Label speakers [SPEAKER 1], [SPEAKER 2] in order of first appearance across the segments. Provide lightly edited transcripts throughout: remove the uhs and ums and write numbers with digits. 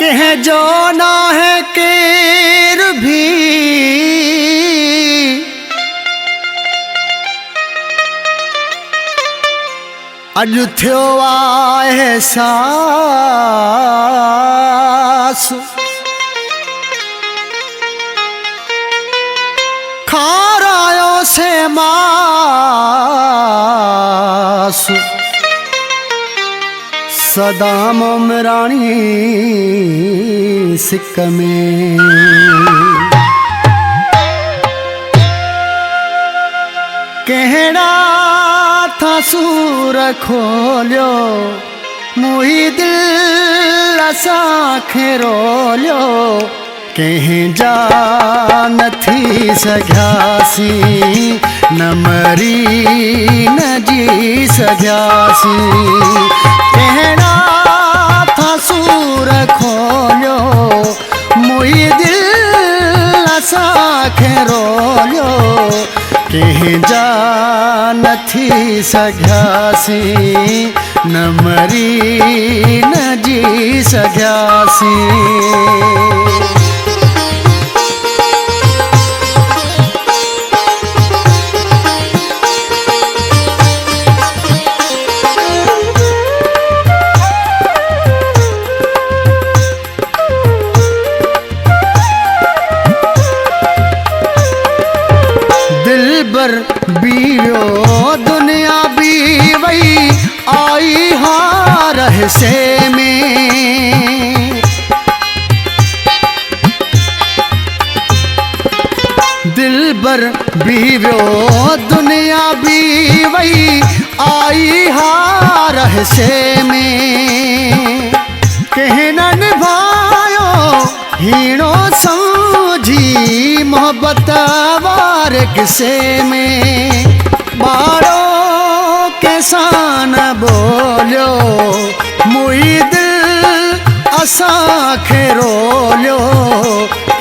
[SPEAKER 1] कह जो ना है केर भी अज थियो आहे एहसास खारायो से मास सदाम उमरानी सिक में कहड़ा था सूर खोलियो मुही दिल असांखे रोलियो कहीं जा नथी सघियासी न मरी न जी सघियासी कहड़ा था सूर खोलियो मुही दिल असांखे रोलियो कहीं जा नथी सघियासी न मरी न जी सघियासी बीवियो दुनिया भी वही आई हार से में दिल बर बीवियो दुनिया भी वही आई हार से में कहीं न निभायो हीणो समझी मोहब्बत वार किसे में बाड़ो कैसान बोलियो मुई दिल असांखे रोलियो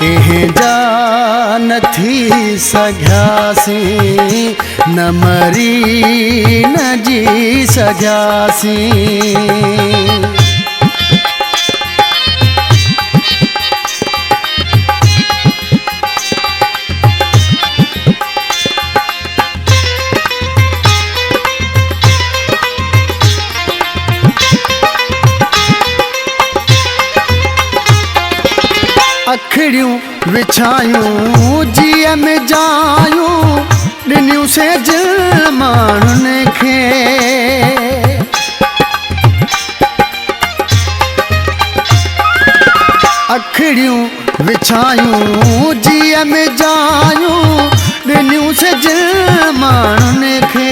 [SPEAKER 1] कहीं जा नथी सघियासी न मरी न जी सघियासी अखड़ियूं विछायूं जीअ में जायूं ॾिनियूं से दिल माण्हुनि खे अखड़ियूं विछायूं जीअ में जायूं ॾिनियूं से दिल माण्हुनि खे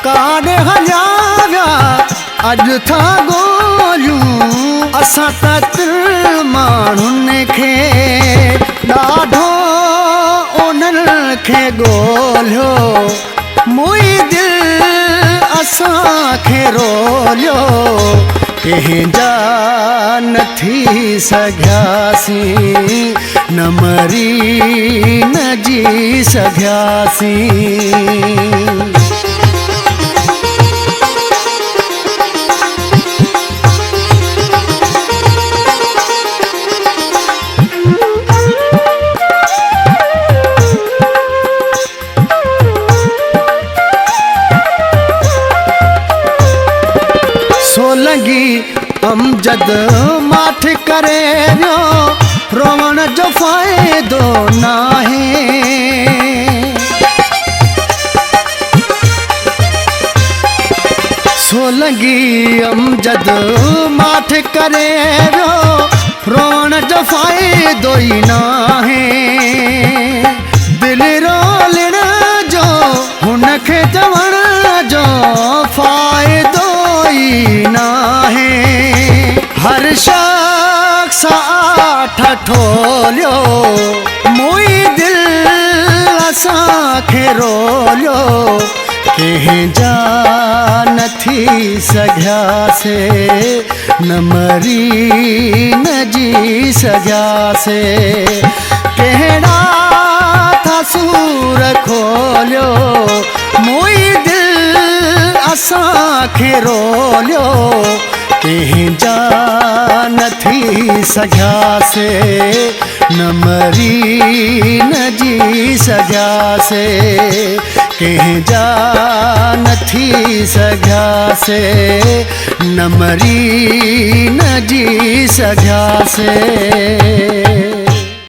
[SPEAKER 1] काॾे हलिया विया अॼु था ॻोल्हियूं असां त माण्हुनि खे ॾाढो उन्हनि खे ॻोल्हियो मुई दिल असांखे रोलियो कहीं जा नथी सघियासी न मरी न जी सघियासी सोलंगी अमजद माठ करे वियो रोवण जो फ़ाइदो नाहे सोलंगी अमजद माठ करे वियो रोवण जो फ़ाइदो ई नाहे दिल रोलण जो हुनखे चवण जो फ़ाइदो नाहे हर शख्स ठठोलियो मुई दिल असांखे रोलियो कहीं जा नथी सघियासे न मरी न जी सघियासे कहड़ा था सूर खोलियो मुई दिल असांखे रोलियो कंहिं जा नथी सघियासे न मरी न जी सघियासे कंहिं जा नथी सघियासे न मरी न जी सघियासे